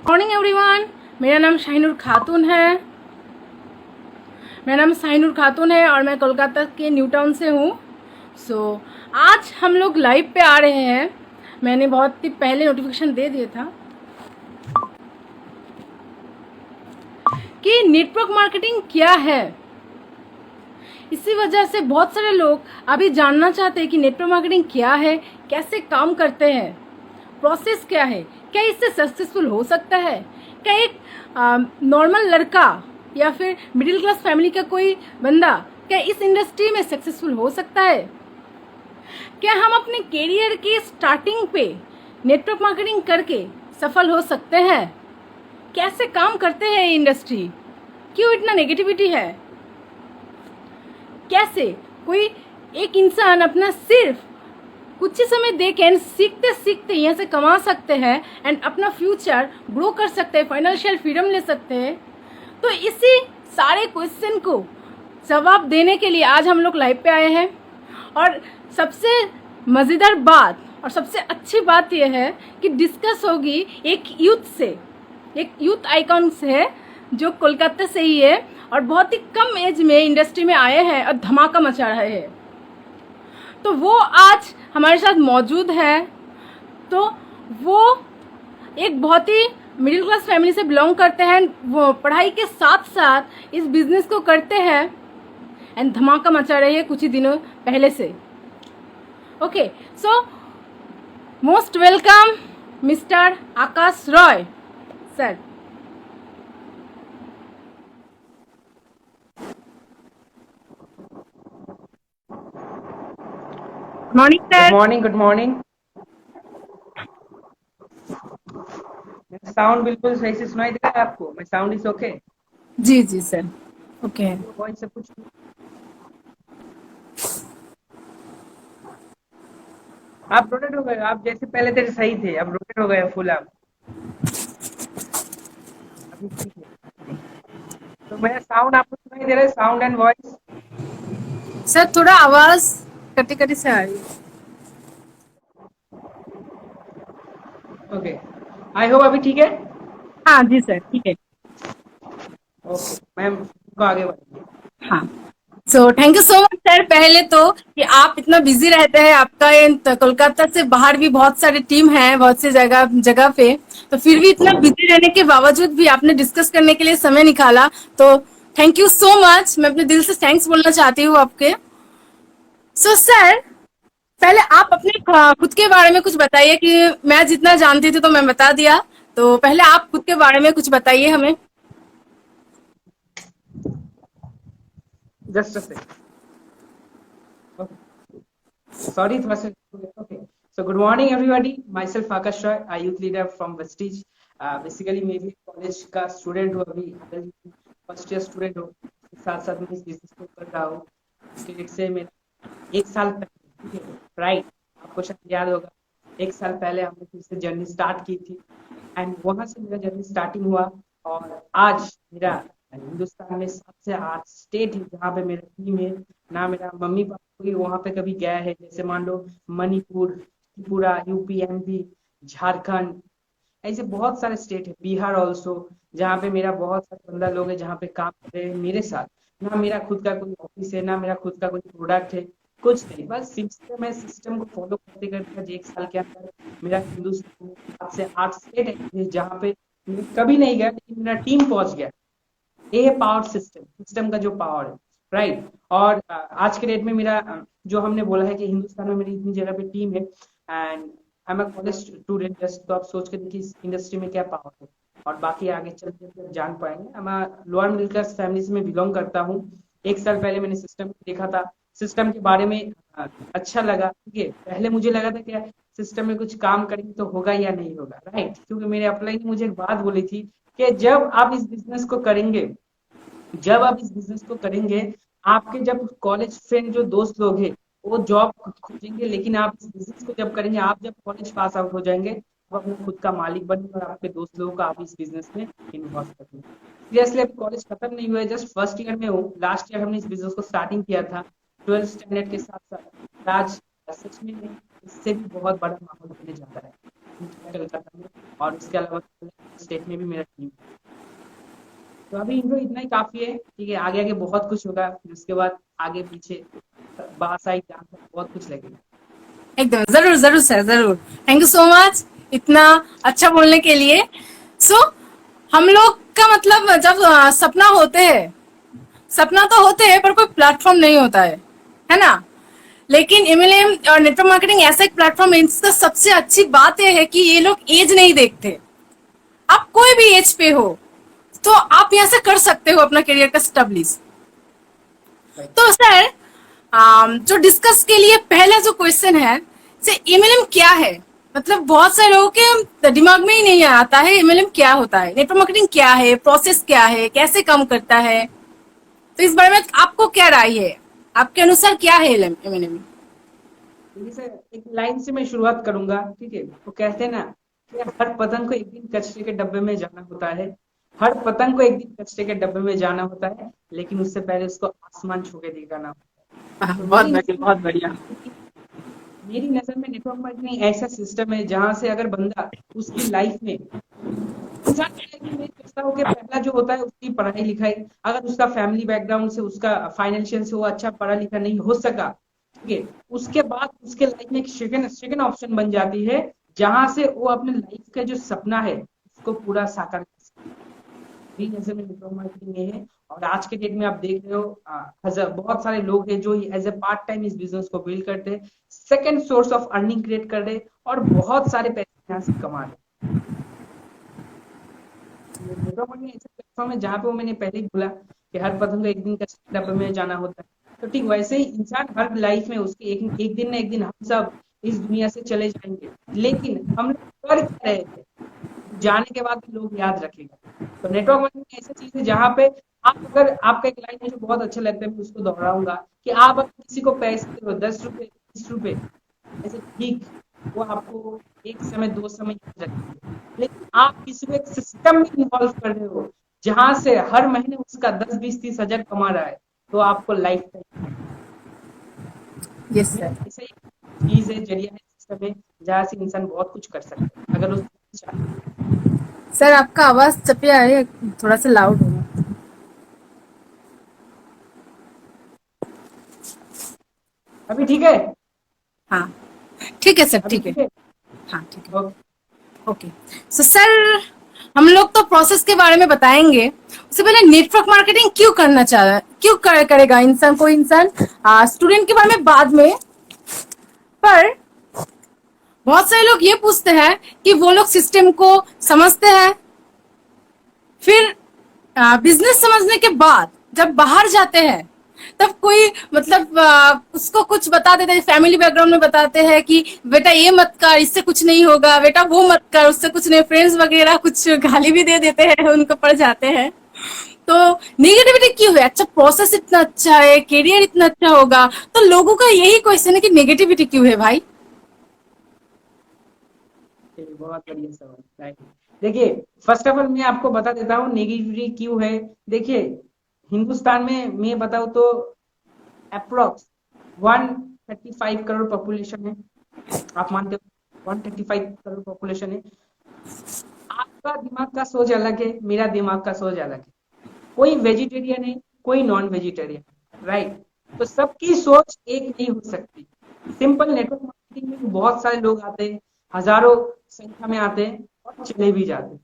Morning everyone, मेरा नाम शाहिनूर खातून है और मैं कोलकाता के न्यू टाउन से हूँ। आज हम लोग लाइव पे आ रहे हैं। मैंने बहुत ही पहले नोटिफिकेशन दे दिया था कि नेटवर्क मार्केटिंग क्या है। इसी वजह से बहुत सारे लोग अभी जानना चाहते हैं कि नेटवर्क मार्केटिंग क्या है, कैसे काम करते हैं, प्रोसेस क्या है, क्या इससे सक्सेसफुल हो सकता है, क्या एक नॉर्मल लड़का या फिर मिडिल क्लास फैमिली का कोई बंदा क्या इस इंडस्ट्री में सक्सेसफुल हो सकता है, क्या हम अपने करियर की स्टार्टिंग पे नेटवर्क मार्केटिंग करके सफल हो सकते हैं, कैसे काम करते हैं ये इंडस्ट्री, क्यों इतना नेगेटिविटी है, कैसे कोई एक इंसान अपना सिर्फ कुछ ही समय देकर सीखते सीखते यहाँ से कमा सकते हैं एंड अपना फ्यूचर ग्रो कर सकते हैं, फाइनेंशियल फ्रीडम ले सकते हैं। तो इसी सारे क्वेश्चन को जवाब देने के लिए आज हम लोग लाइव पे आए हैं। और सबसे मज़ेदार बात और सबसे अच्छी बात यह है कि डिस्कस होगी एक यूथ आइकॉन से जो कोलकाता से ही है और बहुत ही कम एज में इंडस्ट्री में आए हैं और धमाका मचा रहे हैं। तो वो आज हमारे साथ मौजूद है। तो वो एक बहुत ही मिडिल क्लास फैमिली से बिलोंग करते हैं, वो पढ़ाई के साथ साथ इस बिजनेस को करते हैं एंड धमाका मचा रहे हैं कुछ ही दिनों पहले से। Okay, so most welcome mister Akash Roy sir. Morning sir. Good morning. Sound बिल्कुल सही से सुनाई दे रहा है आपको? मैं साउंड इज ओके? जी जी सर, ओके है। वॉइस सब कुछ आप रोटेट हो गए, आप जैसे पहले थे सही थे, अब रोटेट हो गए फुल आप। अभी ठीक है। तो मेरा साउंड आपको सुनाई दे रहा है? साउंड एंड वॉइस सर थोड़ा आवाज कटी कटी से आ रही है। ओके। आई होप अभी ठीक है। हाँ जी सर, ठीक है। ओके मैम, को आगे बढ़िए। हाँ, so thank you so much sir. पहले तो कि आप इतना बिजी रहते हैं, आपका कोलकाता से बाहर भी बहुत सारे टीम है, बहुत सी जगह जगह पे, तो फिर भी इतना बिजी रहने के बावजूद भी आपने डिस्कस करने के लिए समय निकाला, तो थैंक यू सो मच। मैं अपने दिल से थैंक्स बोलना चाहती हूँ आपके। सो सर, पहले आप अपने खुद के बारे में कुछ बताइए कि मैं जितना जानती थी तो मैं बता दिया, तो पहले आप खुद के बारे में कुछ बताइए हमें। Just a second. Sorry, थोड़ा सा okay. So good morning everybody. Myself Akash Roy, a youth leader from Vestige. Basically मैं भी कॉलेज का स्टूडेंट हूँ, अभी फर्स्ट ईयर स्टूडेंट हूँ। साथ साथ मैं इस बिजनेस को कर रहा हूँ। क्रिकेट से मेरा एक साल पहले, ठीक है राइट, आपको शायद याद होगा, एक साल पहले हमने फिर से जर्नी स्टार्ट की थी एंड वहां से मेरा जर्नी स्टार्टिंग हुआ। और आज मेरा हिंदुस्तान में सबसे 8 स्टेट है जहाँ पे मेरा टीम है। ना मेरा मम्मी पापा भी वहां पे कभी गया है, जैसे मान लो मणिपुर, त्रिपुरा, यूपी, एमपी, झारखंड, ऐसे बहुत सारे स्टेट है, बिहार ऑल्सो, जहाँ पे मेरा बहुत सारे बंदा लोग है जहाँ पे काम कर रहे हैं मेरे साथ। ना मेरा खुद का कोई ऑफिस है, ना मेरा खुद का कोई प्रोडक्ट है, कुछ नहीं, बस सिस्टम है। सिस्टम को फॉलो करते करते आज एक साल के अंदर मेरा हिंदुस्तान में 7 से 8 स्टेट है जहाँ पे मैं कभी नहीं गया, लेकिन मेरा टीम पहुंच गया। ये है पावर सिस्टम, सिस्टम का जो पावर है, राइट। और आज के डेट में मेरा जो हमने बोला है कि हिंदुस्तान में मेरी इतनी जगह पे टीम है and I am a college student just, तो आप सोच के देखिए इस इंडस्ट्री में क्या पावर है। और बाकी आगे चल के जान पाएंगे। मैं लोअर मिडिल क्लास फैमिली से मैं बिलोंग करता हूँ। एक साल पहले मैंने सिस्टम देखा था, सिस्टम के बारे में अच्छा लगा, ठीक है। पहले मुझे लगा था कि सिस्टम में कुछ काम करेंगे तो होगा या नहीं होगा, राइट, क्योंकि मेरे अपलाइन ने मुझे एक बात बोली थी कि जब आप इस बिजनेस को करेंगे, आपके जब कॉलेज फ्रेंड जो दोस्त लोग हैं वो जॉब खोजेंगे, लेकिन आप इस बिजनेस को जब करेंगे, आप जब कॉलेज पास आउट हो जाएंगे, आप अपना खुद का मालिक बनेंगे और आपके दोस्त लोगों को आप इस बिजनेस में इन्वॉल्व करेंगे। सीरियसली अभी कॉलेज खत्म नहीं हुआ है, जस्ट फर्स्ट ईयर में हूँ। लास्ट ईयर हमने इस बिजनेस को स्टार्टिंग किया था 12th स्टैंडर्ड के साथ साथ। आज सच में इससे भी बहुत बड़ा माहौल होने जा रहा है कलकत्ता में। और उसके अलावा स्टेट में भी मेरा टीम। तो अभी इंट्रो इतना ही काफी है, ठीक है। आगे आगे बहुत कुछ होगा, फिर उसके बाद आगे पीछे बात आई जान बहुत कुछ लगेगा। एकदम जरूर जरूर सर, जरूर। थैंक यू सो मच इतना अच्छा बोलने के लिए। सो हम लोग का मतलब जब सपना होते हैं, सपना तो होते हैं पर कोई प्लेटफॉर्म नहीं होता है ना। लेकिन एमएलएम और नेटवर्क मार्केटिंग ऐसा एक प्लेटफॉर्म है, इसका सबसे अच्छी बात यह है कि ये लोग एज नहीं देखते। आप कोई भी एज पे हो तो आप यहाँ से कर सकते हो अपना करियर का स्टैब्लिश। तो सर जो डिस्कस के लिए पहला जो क्वेश्चन है, से एमएलएम क्या है? मतलब बहुत सारे लोगों के दिमाग में ही नहीं आता है एमएलएम क्या होता है, नेटवर्क मार्केटिंग क्या है, प्रोसेस क्या है, कैसे काम करता है। तो इस बारे में आपको क्या राय है, आपके अनुसार क्या है एमएलएम? जैसे एक लाइन से मैं शुरुआत करूंगा, ठीक है। तो कहते हैं ना कि हर पतंग को एक दिन कचरे के डब्बे में जाना होता है, हर पतंग को एक दिन कचरे के डब्बे में जाना होता है, लेकिन उससे पहले उसको आसमान छू के दिखाना होता है। तो बहुत बढ़िया, बहुत बढ़िया। मेरी नजर में नेटवर्क मार्केटिंग ऐसा सिस्टम है जहां से अगर बंदा उसकी लाइफ में इंसान में कैसा हो के पहला जो होता है उसकी पढ़ाई लिखाई, अगर उसका फैमिली बैकग्राउंड से, उसका फाइनेंशियल से वो अच्छा पढ़ा लिखा नहीं हो सका, ठीक है, उसके बाद उसके लाइफ में एक सेकंड ऑप्शन बन जाती है जहां से वो अपने लाइफ का जो सपना है उसको पूरा साकार कर सकता है। मेरी नजर में नेटवर्क मार्केटिंग ये है। और आज के डेट में आप देख रहे हो बहुत सारे लोग हैं जो एज ए पार्ट टाइम इस बिजनेस को बिल्ड करते हैं, second source of earning create कर रहे और बहुत सारे पैसे यहाँ से कमा रहे। नेटवर्क मार्केटिंग ऐसा प्लेटफॉर्म है जहाँ पे वो मैंने पहले ही बोला कि हर पतंग को एक दिन का डब्बे में जाना होता है। तो ठीक वैसे ही इंसान हर लाइफ में उसके एक दिन ना एक दिन हम सब इस दुनिया से चले जाएंगे, लेकिन हम लोग कर क्या रहे थे जाने के बाद भी लोग याद रखेगा। तो नेटवर्क मार्केटिंग ऐसी चीज है जहाँ पे आप अगर आपका एक लाइन मुझे बहुत अच्छा लगता है, मैं उसको दोहराऊंगा कि आप अगर किसी को पैसे दो 10 रुपए 20 रुपए ऐसे, ठीक, वो आपको एक समय 2 समय याद रखेंगे, लेकिन आप किसी को एक सिस्टम में इन्वॉल्व कर रहे हो जहां से हर महीने उसका 10 20 30 हजार कमा रहा है, तो आपको लाइफ टाइम यस सर। ऐसा एक चीज है, जरिया है, सिस्टम है जहाँ से इंसान बहुत कुछ कर सकता है अगर उसको चाहे। सर आपका आवाज चपिया है, थोड़ा सा लाउड होगा। अभी ठीक है? हाँ ठीक है सर, अभी ठीक है। ठीक है? हाँ ठीक है। ओके। ओके सो सर, हम लोग तो प्रोसेस के बारे में बताएंगे, उससे पहले नेटवर्क मार्केटिंग क्यों करना चाह क्यों करेगा इंसान, कोई इंसान स्टूडेंट के बारे में बाद में। पर बहुत सारे लोग ये पूछते हैं कि वो लोग सिस्टम को समझते हैं, फिर बिजनेस समझने के बाद जब बाहर जाते हैं तब कोई मतलब उसको कुछ बता देते हैं, फैमिली बैकग्राउंड में बताते हैं कि बेटा ये मत कर, इससे कुछ नहीं होगा, बेटा वो मत कर, उससे कुछ नहीं, फ्रेंड्स वगैरह कुछ गाली भी दे देते हैं, उनको पड़ जाते हैं। तो नेगेटिविटी क्यों है? अच्छा प्रोसेस इतना अच्छा है, करियर इतना अच्छा होगा, तो लोगों का यही क्वेश्चन है कि नेगेटिविटी क्यों है भाई? बहुत बढ़िया सवाल। राइट, देखिए फर्स्ट ऑफ ऑल मैं आपको बता देता हूँ नेगेटिविटी क्यों है। देखिए हिंदुस्तान में मैं बताऊँ तो अप्रोक्स 135 करोड़ पॉपुलेशन है, आप मानते हो 135 करोड़ पॉपुलेशन है। आपका दिमाग का सोच अलग है, मेरा दिमाग का सोच अलग है, कोई वेजिटेरियन है कोई नॉन वेजिटेरियन, राइट। तो सबकी सोच एक नहीं हो सकती। सिंपल नेटवर्क मार्केटिंग में बहुत सारे लोग आते हैं, हजारों संख्या में आते हैं और चले भी जाते हैं,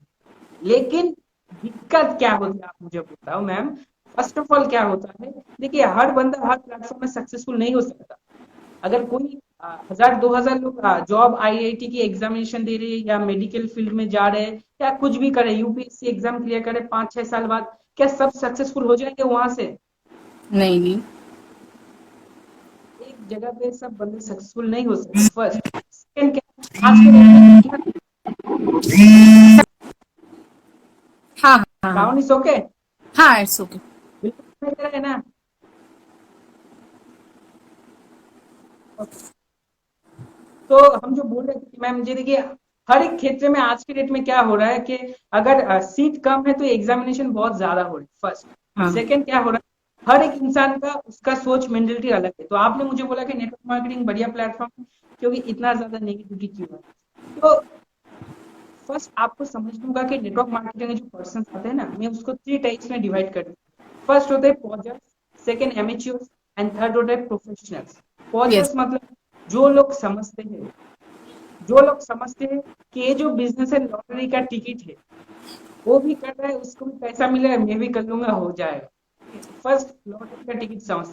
लेकिन दिक्कत क्या होती है आप मुझे बताओ मैम। फर्स्ट ऑफ ऑल क्या होता है, देखिए हर बंदा हर प्लेटफॉर्म में सक्सेसफुल नहीं हो सकता। अगर कोई 1000 2000 लोग जॉब आईआईटी की एग्जामिनेशन दे रहे हैं या मेडिकल फील्ड में जा रहे हैं या कुछ भी करे, यूपीएससी एग्जाम क्लियर करे 5 6 साल बाद, क्या सब सक्सेसफुल हो जाएंगे वहां से? नहीं नहीं, एक जगह पे सब बंदे सक्सेसफुल नहीं हो सकते। फर्स्ट सेकंड क्या, आज के डेट में हाँ हाँ डाउन इज ओके, हाँ, इट्स ओके। बिल्कुल समझ रहे हैं ना। तो हम जो बोल रहे थे मैम जी, देखिए हर एक क्षेत्र में आज के डेट में क्या हो रहा है कि अगर सीट कम है तो एग्जामिनेशन बहुत ज्यादा हो रही है, फर्स्ट। हाँ सेकंड क्या हो रहा है, हर एक इंसान का उसका सोच मेंटलिटी अलग है। तो आपने मुझे बोला कि नेटवर्क मार्केटिंग बढ़िया प्लेटफॉर्म है, क्योंकि इतना ज्यादा नेगेटिविटी क्यों है। तो फर्स्ट आपको समझना होगा कि नेटवर्क मार्केटिंग में जो पर्सन आते हैं ना, मैं उसको 3 टाइप्स में डिवाइड कर दूँ। फर्स्ट होते हैं पॉजर्स, सेकंड एमेच्योर्स एंड थर्ड होता है प्रोफेशनल्स। Yes. पॉजर्स मतलब जो लोग समझते हैं, जो लोग समझते हैं कि ये जो बिजनेस है लॉटरी का टिकट है, वो भी कर रहा है, उसको भी पैसा मिलेगा, मैं भी कर लूंगा, हो जाएगा। फर्स्ट लॉटरी का टिकट समझ।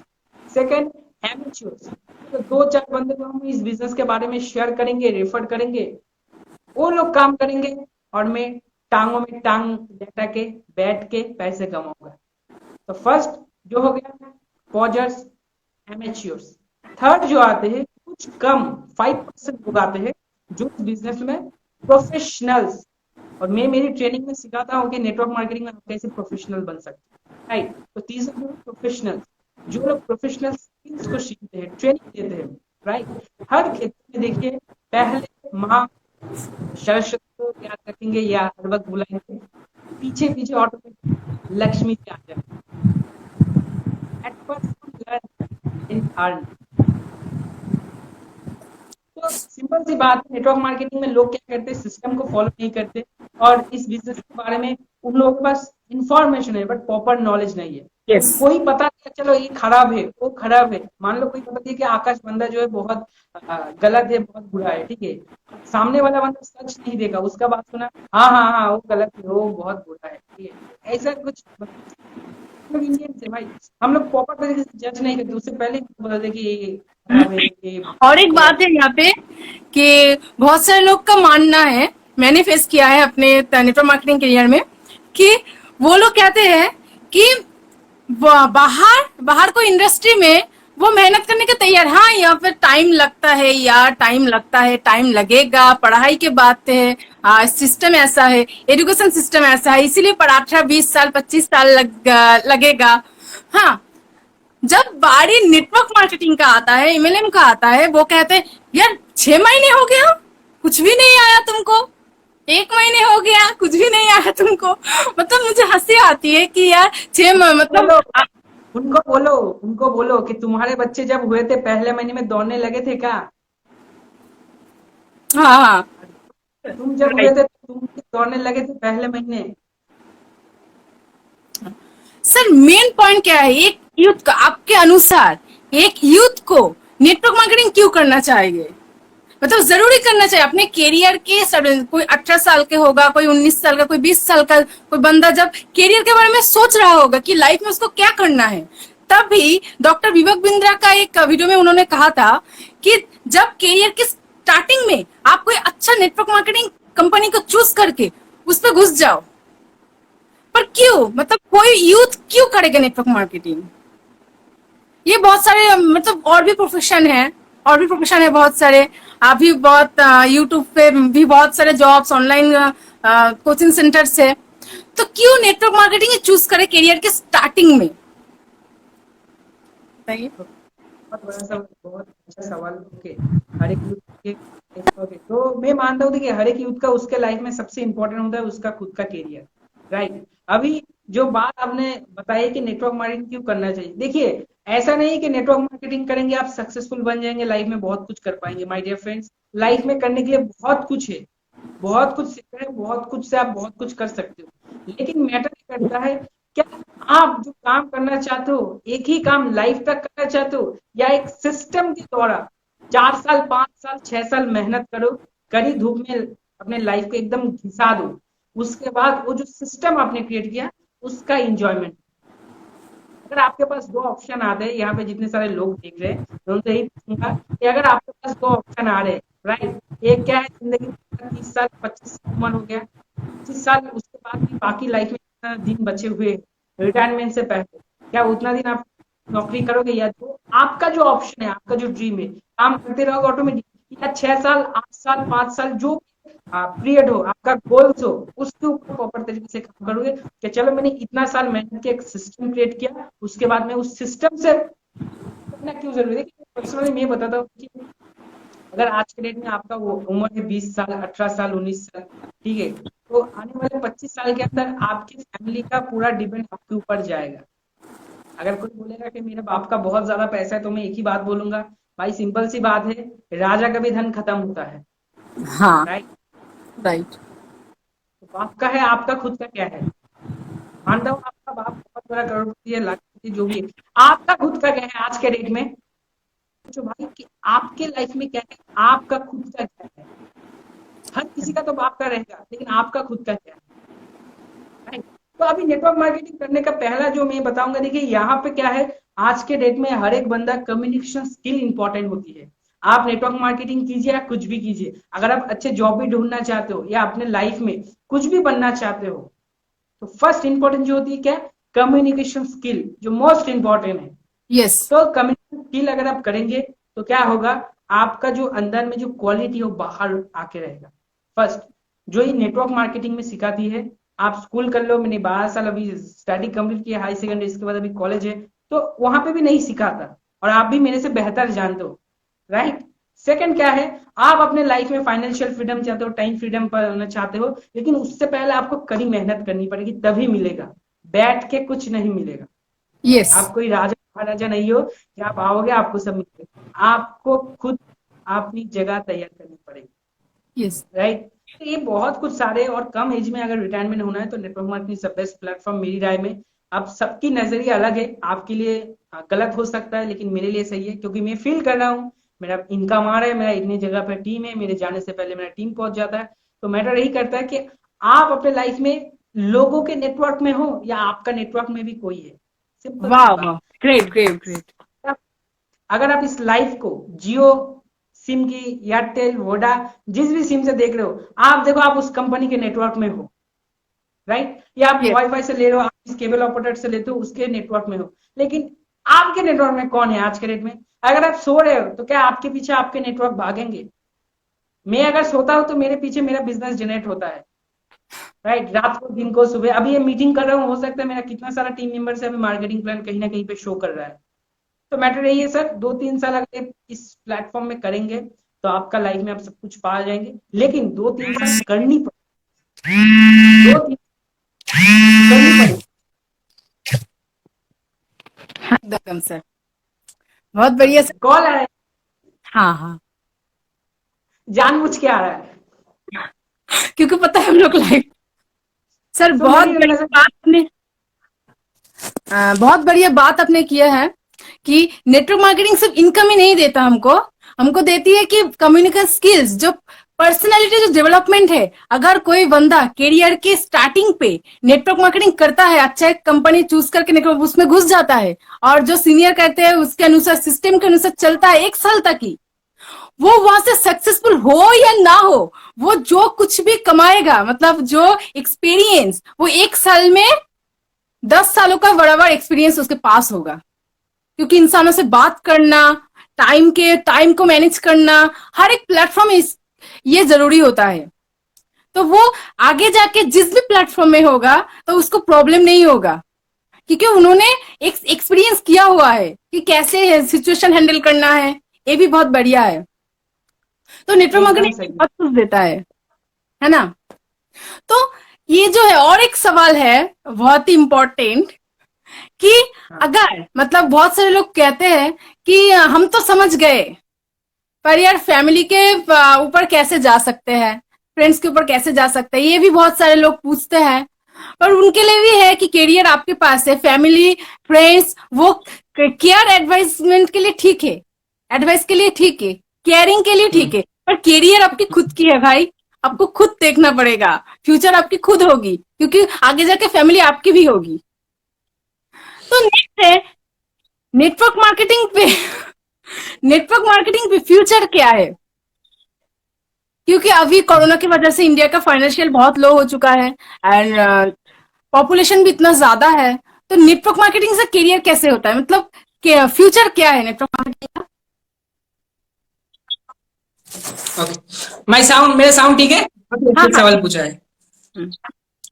सेकंड एमेच्योर्स, तो 2-4 बंदे को हम इस बिजनेस के बारे में शेयर करेंगे, रेफर करेंगे, वो लोग काम करेंगे और मैं टांगों में टांग लेटा के बैठ के पैसे कमाऊंगा। तो फर्स्ट जो हो गया पॉजर्स, एमेच्योर्स। थर्ड जो आते हैं कुछ कम 5% लोग आते हैं जो इस बिजनेस में प्रोफेशनल्स, और मैं मेरी ट्रेनिंग में सिखाता हूँ कि नेटवर्क मार्केटिंग में आप कैसे प्रोफेशनल बन सकते हैं, राइट। तो तीसरा जो प्रोफेशनल, जो लोग प्रोफेशनल स्किल्स को सीखते हैं, ट्रेनिंग देते हैं, राइट। हर क्षेत्र में देखिए पहले माँ सरस्वती को याद रखेंगे या हर वक्त बुलाएंगे, पीछे पीछे ऑटोमेटिक लक्ष्मी जी आ जाए। At first learn in earn. तो सिंपल सी बात है, नेटवर्क मार्केटिंग में लोग क्या करते हैं, सिस्टम को फॉलो नहीं करते, और इस बिजनेस के बारे में उन लोगों के पास इंफॉर्मेशन है बट प्रॉपर नॉलेज नहीं है। Yes. कोई पता नहीं, चलो ये खराब है, वो खराब है, मान लो कोई पता नहीं कि आकाश बंदा जो है बहुत गलत है, बहुत बुरा है, ठीक है। सामने वाला बंदा सच नहीं देखा, उसका बात सुना, हाँ हाँ हाँ वो गलत है, वो बहुत बुरा है, ठीक है। ऐसा कुछ लोग इंडियन से भाई, हम लोग प्रॉपर तरीके से जज नहीं करते, उससे पहले बोल देते कि ये खराब है, ये और एक बात है यहाँ पे कि बहुत सारे लोग का मानना है, मैंने फेस किया है अपने नेटवर्क मार्केटिंग करियर में, कि वो लोग कहते हैं कि बाहर बाहर कोई इंडस्ट्री में वो मेहनत करने के तैयार, हाँ यहाँ पे टाइम लगता है यार, टाइम लगता है, टाइम लगेगा, पढ़ाई के बात है, सिस्टम ऐसा है, एजुकेशन सिस्टम ऐसा है, इसीलिए 18-20 साल 25 साल लगेगा। हाँ, जब बारी नेटवर्क मार्केटिंग का आता है, एमएलएम का आता है, वो कहते हैं यार 6 महीने हो गया, कुछ भी नहीं आया तुमको, 1 महीने हो गया, कुछ भी नहीं आया तुमको। मतलब मुझे हंसी आती है कि यार मतलब उनको बोलो कि तुम्हारे बच्चे जब हुए थे पहले महीने में दौड़ने लगे थे क्या? हाँ हाँ, तुम जब हुए थे तुम दौड़ने लगे थे पहले महीने। सर मेन पॉइंट क्या है, एक यूथ का आपके अनुसार एक यूथ को नेटवर्क मार्केटिंग क्यों करना चाहिए? मतलब जरूरी करना चाहिए अपने कैरियर के, कोई 18 साल के होगा, कोई 19 साल का, कोई 20 साल का, कोई बंदा जब कैरियर के बारे में सोच रहा होगा कि लाइफ में उसको क्या करना है, तभी डॉक्टर विवेक बिंद्रा का एक वीडियो में उन्होंने कहा था कि जब कैरियर के स्टार्टिंग में आप कोई अच्छा नेटवर्क मार्केटिंग कंपनी को चूज करके उस पर घुस जाओ। पर क्यों, मतलब कोई यूथ क्यों करेगा नेटवर्क मार्केटिंग? ये बहुत सारे मतलब और भी प्रोफेशन है, और भी प्रोफेशन है बहुत सारे, अभी बहुत यूट्यूब पे भी बहुत सारे जॉब्स, ऑनलाइन कोचिंग सेंटर से, तो क्यों नेटवर्क मार्केटिंग चूज करे करियर के स्टार्टिंग में? बहुत अच्छा सवाल। ओके, हर एक यूथ के ओके, तो मैं मानता हूँ कि हर एक यूथ का उसके लाइफ में सबसे इम्पोर्टेंट होता है उसका खुद का कैरियर, राइट। अभी जो बात आपने बताई कि नेटवर्क मार्केटिंग क्यों करना चाहिए, देखिए ऐसा नहीं कि नेटवर्क मार्केटिंग करेंगे आप सक्सेसफुल बन जाएंगे, लाइफ में बहुत कुछ कर पाएंगे। माय डियर फ्रेंड्स, लाइफ में करने के लिए बहुत कुछ है, बहुत कुछ सीख रहे हैं, बहुत कुछ से आप बहुत कुछ कर सकते हो, लेकिन मैटर करता है क्या आप जो काम करना चाहते हो, एक ही काम लाइफ तक करना चाहते हो, या एक सिस्टम के द्वारा 4 साल 5 साल 6 साल मेहनत करो, कड़ी धूप में अपने लाइफ को एकदम घिसा दो, उसके बाद वो जो सिस्टम आपने क्रिएट किया उसका इंजॉयमेंट। अगर आपके पास 2 ऑप्शन आ रहे हैं, यहाँ पे जितने सारे लोग देख रहे हैं, मैं उनसे यही पूछूंगा कि अगर आपके पास 2 ऑप्शन आ रहे हैं, राइट, एक क्या है जिंदगी में 30 साल 25 साल उम्र हो गया, 25 साल उसके बाद भी बाकी लाइफ में जितना दिन बचे हुए रिटायरमेंट से पहले, क्या उतना दिन आप नौकरी करोगे, या तो आपका जो ऑप्शन है, आपका जो ड्रीम है, काम करते रहोगे ऑटोमेटिक, या 6 साल 8 साल 5 साल जो पीरियड हो, आपका गोल्स हो, उसके ऊपर प्रॉपर तरीके से काम करोगे कि चलो मैंने इतना साल मेहनत के एक सिस्टम क्रिएट किया, उसके बाद मैं उस सिस्टम से करना क्यों जरूरी है। पर्सनली मैं बताता हूँ कि अगर आज के डेट में आपका वो उम्र है 20 साल 18 साल 19 साल, ठीक है, तो आने वाले 25 साल के अंदर आपकी फैमिली का पूरा डिपेंड आपके ऊपर जाएगा। अगर कोई बोलेगा कि मेरे बाप का बहुत ज्यादा पैसा है, तो मैं एक ही बात बोलूंगा, भाई सिंपल सी बात है, राजा का भी धन खत्म होता है, हाँ, राइट। राइट। तो बाप का है, आपका खुद का क्या है? मानता हूँ आपका बाप बहुत बड़ा करोड़पति है, लाखपति, जो भी है, आपका खुद का क्या है आज के डेट में? जो भाई कि आपके लाइफ में क्या है, आपका खुद का क्या है? हर किसी का तो बाप का रहेगा, लेकिन आपका खुद का क्या है? राइट? तो अभी नेटवर्क मार्केटिंग करने का पहला जो मैं बताऊंगा, देखिए यहाँ पे क्या है, आज के डेट में हर एक बंदा कम्युनिकेशन स्किल इंपॉर्टेंट होती है। आप नेटवर्क मार्केटिंग कीजिए या कुछ भी कीजिए, अगर आप अच्छे जॉब भी ढूंढना चाहते हो या अपने लाइफ में कुछ भी बनना चाहते हो, तो फर्स्ट इंपॉर्टेंट जो होती है क्या, कम्युनिकेशन स्किल, जो मोस्ट इंपॉर्टेंट है। यस, तो कम्युनिकेशन स्किल अगर आप करेंगे तो क्या होगा, आपका जो अंदर में जो क्वालिटी है वो बाहर आके रहेगा। फर्स्ट जो ये नेटवर्क मार्केटिंग में सिखाती है, आप स्कूल कर लो, मैंने 12 साल अभी स्टडी कंप्लीट किया, हाई सेकेंडरी, इसके बाद अभी कॉलेज है, तो वहां पे भी नहीं सिखाता, और आप भी मेरे से बेहतर जानते हो। राइट? सेकंड क्या है, आप अपने लाइफ में फाइनेंशियल फ्रीडम चाहते हो, टाइम फ्रीडम पाना चाहते हो, लेकिन उससे पहले आपको कड़ी मेहनत करनी पड़ेगी, तभी मिलेगा, बैठ के कुछ नहीं मिलेगा। यस, आप कोई राजा महाराजा नहीं हो कि आप आओगे आपको सब मिलेगा, आपको खुद अपनी जगह तैयार करनी पड़ेगी। Yes, right? तो ये बहुत कुछ सारे, और कम एज में अगर रिटायरमेंट होना है तो नेटवर्क मार्केटिंग सब बेस्ट प्लेटफॉर्म मेरी राय में। अब सबकी नजरिया अलग है, आपके लिए गलत हो सकता है, लेकिन मेरे लिए सही है, क्योंकि मैं फील कर रहा हूँ, मेरा इनकम आ रहा है, मेरा इतनी जगह पर टीम है, मेरे जाने से पहले मेरा टीम पहुंच जाता है। तो मैटर यही करता है कि आप अपने लाइफ में लोगों के नेटवर्क में हो या आपका नेटवर्क में भी कोई है। सिंपल वाह बात। वाह, ग्रेट ग्रेट ग्रेट। अगर आप इस लाइफ को जियो सिम की, एयरटेल, वोडा, जिस भी सिम से देख रहे हो, आप देखो आप उस कंपनी के नेटवर्क में हो। राइट? या आप यस, वाईफाई से ले रहे हो, आप इस केबल ऑपरेटर से लेते हो, उसके नेटवर्क में हो, लेकिन आपके नेटवर्क में कौन है आज के डेट में? अगर आप सो रहे हो तो क्या आपके पीछे आपके नेटवर्क भागेंगे? मैं अगर सोता हूं तो मेरे पीछे मेरा बिजनेस जनरेट होता है। राइट? रात को, दिन को, सुबह, अभी ये मीटिंग कर रहा हूँ, हो सकता है मेरा कितना सारा टीम मेंबर से अभी मार्केटिंग प्लान कहीं ना कहीं पे शो कर रहा है। तो मैटर यही है सर, 2-3 साल अगर इस प्लेटफॉर्म में करेंगे तो आपका लाइफ में आप सब कुछ पा जाएंगे, लेकिन 2-3 साल करनी पड़ेगी, 2-3 करनी पड़ेगी। एकदम सर, बहुत बढ़िया सर। कॉल आ रहा है, हाँ हाँ, जानबूझ के आ रहा है, क्योंकि पता है हम लोग लाइव। सर तो बहुत मेरी बढ़िया नजर बात आपने, बहुत बढ़िया बात आपने किया है कि नेटवर्क मार्केटिंग सिर्फ इनकम ही नहीं देता हमको, हमको देती है कि कम्युनिकेशन स्किल्स, जो पर्सनालिटी, जो डेवलपमेंट है। अगर कोई बंदा करियर के स्टार्टिंग पे नेटवर्क मार्केटिंग करता है, अच्छा एक कंपनी चूज करके नेटवर्क उसमें घुस जाता है, और जो सीनियर कहते हैं उसके अनुसार, सिस्टम के अनुसार चलता है 1 साल तक ही, वो वहां से सक्सेसफुल हो या ना हो, वो जो कुछ भी कमाएगा, मतलब जो एक्सपीरियंस, वो 1 साल में 10 सालों का बराबर एक्सपीरियंस उसके पास होगा। क्योंकि इंसानों से बात करना, टाइम को मैनेज करना, हर एक प्लेटफॉर्म में ये जरूरी होता है। तो वो आगे जाके जिस भी प्लेटफॉर्म में होगा तो उसको प्रॉब्लम नहीं होगा, क्योंकि उन्होंने एक एक्सपीरियंस किया हुआ है कि कैसे सिचुएशन हैंडल करना है। ये भी बहुत बढ़िया है। तो नेटवर्क एकदम मार्केटिंग सही। बहुत कुछ देता है ना? तो ये जो है, और एक सवाल है बहुत ही इंपॉर्टेंट, कि हाँ, अगर, मतलब बहुत सारे लोग कहते हैं कि हम तो समझ गए, पर यार फैमिली के ऊपर कैसे जा सकते हैं, फ्रेंड्स के ऊपर कैसे जा सकते हैं, ये भी बहुत सारे लोग पूछते हैं। पर उनके लिए भी है कि करियर आपके पास है, फैमिली, फ्रेंड्स, वो केयर एडवाइसमेंट के लिए ठीक है, एडवाइस के लिए ठीक है, केयरिंग के लिए ठीक है, पर करियर आपकी खुद की है भाई, आपको खुद देखना पड़ेगा, फ्यूचर आपकी खुद होगी, क्योंकि आगे जाके फैमिली आपकी भी होगी। तो नेक्स्ट है नेटवर्क मार्केटिंग पे नेटवर्क मार्केटिंग पे फ्यूचर क्या है? क्योंकि अभी कोरोना की वजह से इंडिया का फाइनेंशियल बहुत लो हो चुका है, एंड पॉपुलेशन भी इतना ज्यादा है। तो नेटवर्क मार्केटिंग से करियर कैसे होता है, मतलब फ्यूचर क्या है नेटवर्क मार्केटिंग का? ओके, मेरा साउंड ठीक है? हाँ हाँ, सवाल पूछा है।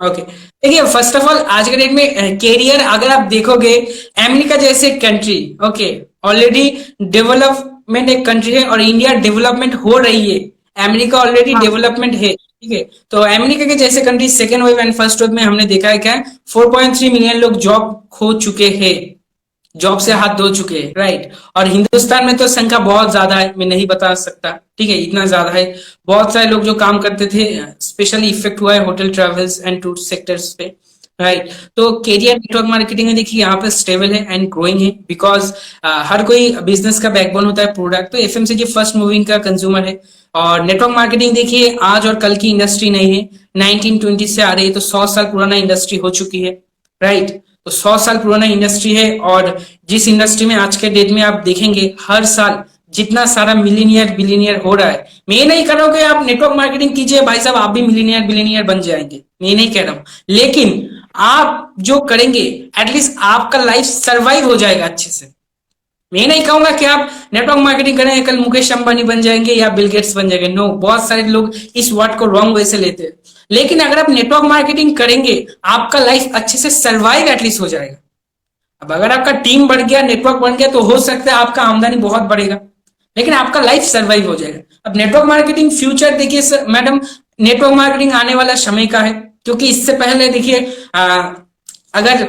ओके, देखिए फर्स्ट ऑफ ऑल आज के डेट में कैरियर अगर आप देखोगे, अमेरिका जैसे कंट्री, ओके, ऑलरेडी डेवलपमेंट एक कंट्री है, और इंडिया डेवलपमेंट हो रही है, अमेरिका ऑलरेडी डेवलपमेंट है, ठीक है। तो अमेरिका के जैसे country second wave and first wave में हमने देखा है क्या, 4.3 मिलियन लोग जॉब खो चुके हैं, जॉब से हाथ धो चुके हैं, राइट। और हिंदुस्तान में तो संख्या बहुत ज्यादा है, मैं नहीं बता सकता, ठीक है, इतना ज्यादा है। बहुत सारे लोग जो काम करते थे, स्पेशली इफेक्ट हुआ है hotel travels and tour sectors पे, राइट। तो कैरियर नेटवर्क मार्केटिंग में देखिए यहाँ पे स्टेबल है एंड ग्रोइंग है, बिकॉज हर कोई बिजनेस का बैकबोन होता है प्रोडक्ट। तो एफएमसीजी फर्स्ट मूविंग का कंज्यूमर है। और नेटवर्क मार्केटिंग देखिए आज और कल की इंडस्ट्री नहीं है, 1920 से आ रही है, तो 100 साल पुराना इंडस्ट्री हो चुकी है, राइट। तो 100 साल पुराना इंडस्ट्री है। और जिस इंडस्ट्री में आज के डेट में आप देखेंगे हर साल जितना सारा मिलीनियर बिलीनियर हो रहा है, मैं ये नहीं कह रहा हूं कि आप नेटवर्क मार्केटिंग कीजिए भाई साहब आप भी मिलीनियर बिलीनियर बन जाएंगे, मैं ये नहीं कह रहा हूं, लेकिन आप जो करेंगे एटलीस्ट आपका लाइफ सरवाइव हो जाएगा अच्छे से। मैं नहीं कहूंगा कि आप नेटवर्क मार्केटिंग करें कल मुकेश अंबानी बन जाएंगे या बिल गेट्स बन जाएंगे, नो, बहुत सारे लोग इस वर्ड को रॉन्ग वे से लेते हैं। लेकिन अगर आप नेटवर्क मार्केटिंग करेंगे आपका लाइफ अच्छे से सरवाइव एटलीस्ट हो जाएगा। अब अगर आपका टीम बढ़ गया, नेटवर्क बढ़ गया, तो हो सकता है आपका आमदनी बहुत बढ़ेगा, लेकिन आपका लाइफ सरवाइव हो जाएगा। अब नेटवर्क मार्केटिंग फ्यूचर देखिए मैडम, नेटवर्क मार्केटिंग आने वाला समय का है, क्योंकि इससे पहले देखिए अगर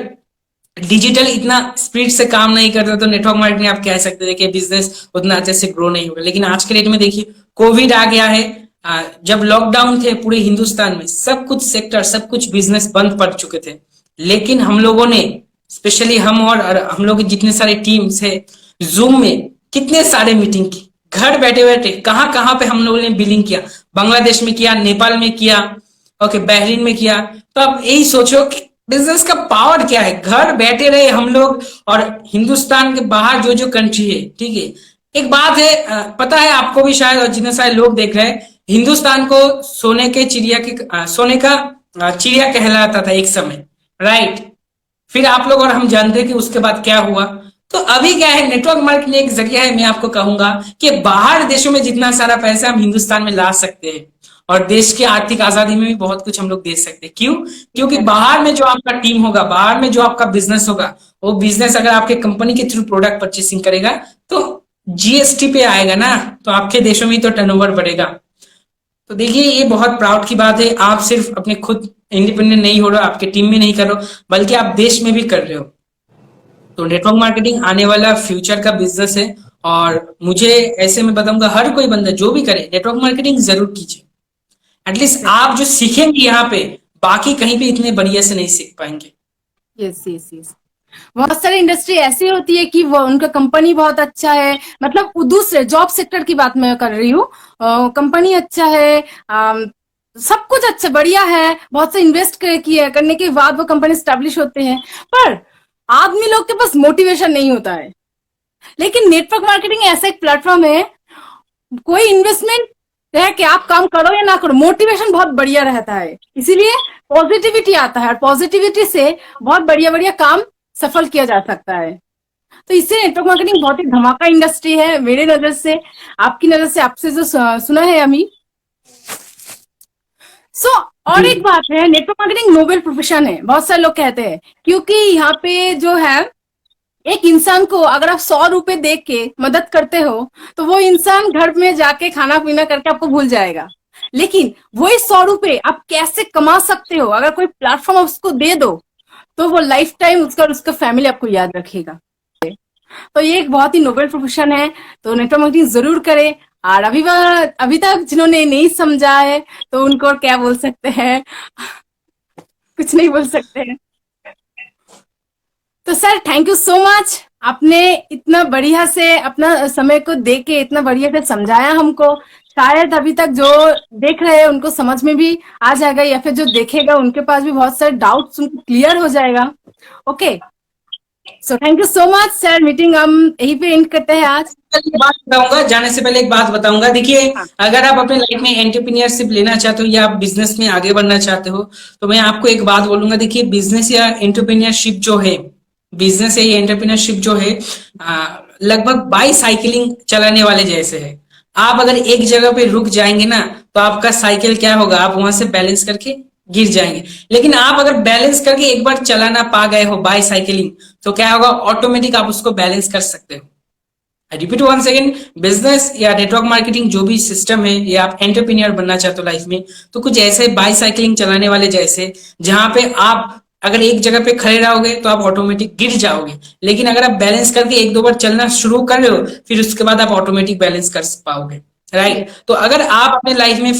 डिजिटल इतना स्पीड से काम नहीं करता तो नेटवर्क मार्केटिंग आप कह सकते थे कि बिजनेस उतना अच्छे से ग्रो नहीं होगा। लेकिन आज के डेट में देखिए कोविड आ गया है, जब लॉकडाउन थे पूरे हिंदुस्तान में सब कुछ सेक्टर सब कुछ बिजनेस बंद पड़ चुके थे, लेकिन हम लोगों ने स्पेशली हम और हम लोग जितने सारे टीम्स है जूम में कितने सारे मीटिंग की, घर बैठे बैठे कहां कहां पे हम लोगों ने बिलिंग किया, बांग्लादेश में किया, नेपाल में किया, ओके, बहरीन में किया। तो अब यही सोचो कि बिजनेस का पावर क्या है, घर बैठे रहे हम लोग। और हिंदुस्तान के बाहर जो जो कंट्री है, ठीक है, एक बात है पता है आपको भी शायद और जितने सारे लोग देख रहे हैं, हिंदुस्तान को सोने के चिड़िया के सोने का चिड़िया कहलाता था एक समय, राइट। फिर आप लोग और हम जानते हैं कि उसके बाद क्या हुआ। तो अभी क्या है, नेटवर्क मार्केटिंग एक जरिया है, मैं आपको कहूंगा कि बाहर देशों में जितना सारा पैसा हम हिंदुस्तान में ला सकते हैं और देश की आर्थिक आजादी में भी बहुत कुछ हम लोग दे सकते हैं। क्यों? क्योंकि बाहर में जो आपका टीम होगा, बाहर में जो आपका बिजनेस होगा, वो बिजनेस अगर आपके कंपनी के थ्रू प्रोडक्ट परचेसिंग करेगा तो जीएसटी पे आएगा ना, तो आपके देशों में तो टर्नओवर बढ़ेगा। तो देखिए ये बहुत प्राउड की बात है, आप सिर्फ अपने खुद इंडिपेंडेंट नहीं हो रहे हो, आपके टीम में नहीं कर रहे हो, बल्कि आप देश में भी कर रहे हो। तो नेटवर्क मार्केटिंग आने वाला फ्यूचर का बिजनेस है। और मुझे ऐसे में बताऊंगा हर कोई बंदा जो भी करे नेटवर्क मार्केटिंग जरूर कीजिए। एटलीस्ट आप जो सीखेंगे यहाँ पे बाकी कहीं भी इतने बढ़िया से नहीं सीख पाएंगे। यस यस यस, बहुत सारी इंडस्ट्री ऐसी होती है कि वो उनका कंपनी बहुत अच्छा है, मतलब दूसरे जॉब सेक्टर की बात मैं कर रही हूँ, कंपनी अच्छा है, सब कुछ अच्छा बढ़िया है, बहुत से इन्वेस्ट करने के बाद वो कंपनी स्टैब्लिश होते हैं, पर आदमी लोग के पास मोटिवेशन नहीं होता है। लेकिन नेटवर्क मार्केटिंग ऐसा एक प्लेटफॉर्म है, कोई इन्वेस्टमेंट है कि आप काम करो या ना करो, मोटिवेशन बहुत बढ़िया रहता है, इसीलिए पॉजिटिविटी आता है और पॉजिटिविटी से बहुत बढ़िया बढ़िया काम सफल किया जा सकता है। तो इससे नेटवर्क मार्केटिंग बहुत ही धमाका इंडस्ट्री है मेरे नजर से, आपकी नजर से, आपसे जो सुना है अमी। और एक बात है, नेटवर्क मार्केटिंग नोबेल प्रोफेशन है, बहुत सारे लोग कहते हैं, क्योंकि यहाँ पे जो है एक इंसान को अगर आप 100 रुपए दे के मदद करते हो तो वो इंसान घर में जाके खाना पीना करके आपको भूल जाएगा। लेकिन वही 100 रुपए आप कैसे कमा सकते हो, अगर कोई प्लेटफॉर्म उसको दे दो तो वो लाइफ टाइम उसका फैमिली आपको याद रखेगा। तो ये एक बहुत ही नोबेल प्रोफेशन है, तो नेटवर्क मार्केटिंग जरूर करें। और अभी तक जिन्होंने नहीं समझा है तो उनको क्या बोल सकते हैं, कुछ नहीं बोल सकते हैं। तो sir thank you so much, आपने इतना बढ़िया से अपना समय को दे के इतना बढ़िया से समझाया हमको। शायद अभी तक जो देख रहे हैं उनको समझ में भी आ जाएगा, या फिर जो देखेगा उनके पास भी बहुत सारे डाउट्स उनको क्लियर हो जाएगा। Okay, so thank you so much sir, meeting हम यहीं पे एंड करते हैं आज। बात बताऊंगा, जाने से पहले एक बात बताऊंगा। देखिए अगर आप अपने लाइफ में एंटरप्रेन्योरशिप लेना चाहते हो या आप बिजनेस में आगे बढ़ना चाहते हो तो मैं आपको एक बात बोलूंगा। देखिए बिजनेस या एंटरप्रेन्योरशिप जो है, बिजनेस या एंटरप्रेन्योरशिप जो है लगभग बाईसाइकिलिंग चलाने वाले जैसे है। आप अगर एक जगह पे रुक जाएंगे ना तो आपका साइकिल क्या होगा, आप वहां से बैलेंस करके गिर जाएंगे। लेकिन आप अगर बैलेंस करके एक बार चलाना पा गए हो बाईसाइकिलिंग तो क्या होगा, ऑटोमेटिक आप उसको बैलेंस कर सकते हो। I repeat one second, business या नेटवर्क मार्केटिंग जो भी सिस्टम है, या आप एंटरप्रेन्योर बनना चाहते हो लाइफ में, तो कुछ ऐसे बाईसाइकिलिंग चलाने वाले जैसे, जहां पे आप अगर एक जगह पे खड़े रहोगे तो आप ऑटोमेटिक गिर जाओगे, लेकिन अगर आप बैलेंस करके एक दो बार चलना शुरू कर रहे हो फिर उसके बाद आप ऑटोमेटिक बैलेंस कर पाओगे, राइट। तो अगर आप अपने लाइफ में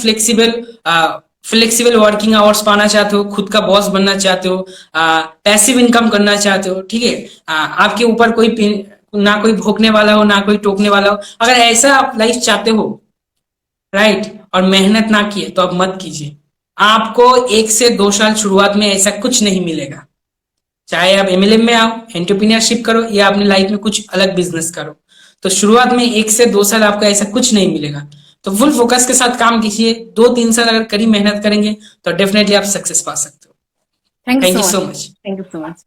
फ्लेक्सिबल वर्किंग आवर्स पाना चाहते हो, खुद का बॉस बनना चाहते हो, पैसिव इनकम करना चाहते हो, ठीक है, आपके ऊपर ना कोई भोंकने वाला हो ना कोई टोकने वाला हो, अगर ऐसा आप लाइफ चाहते हो, राइट, और मेहनत ना किए तो आप मत कीजिए। आपको 1 से 2 साल शुरुआत में ऐसा कुछ नहीं मिलेगा, चाहे आप एमएलएम में आओ, एंटरप्रेन्योरशिप करो या अपने लाइफ में कुछ अलग बिजनेस करो, तो शुरुआत में 1 से 2 साल आपको ऐसा कुछ नहीं मिलेगा। तो फुल फोकस के साथ काम कीजिए, 2-3 साल अगर कड़ी मेहनत करेंगे तो डेफिनेटली आप सक्सेस पा सकते हो। Thank thank you you so so much. Much. Thank you so much.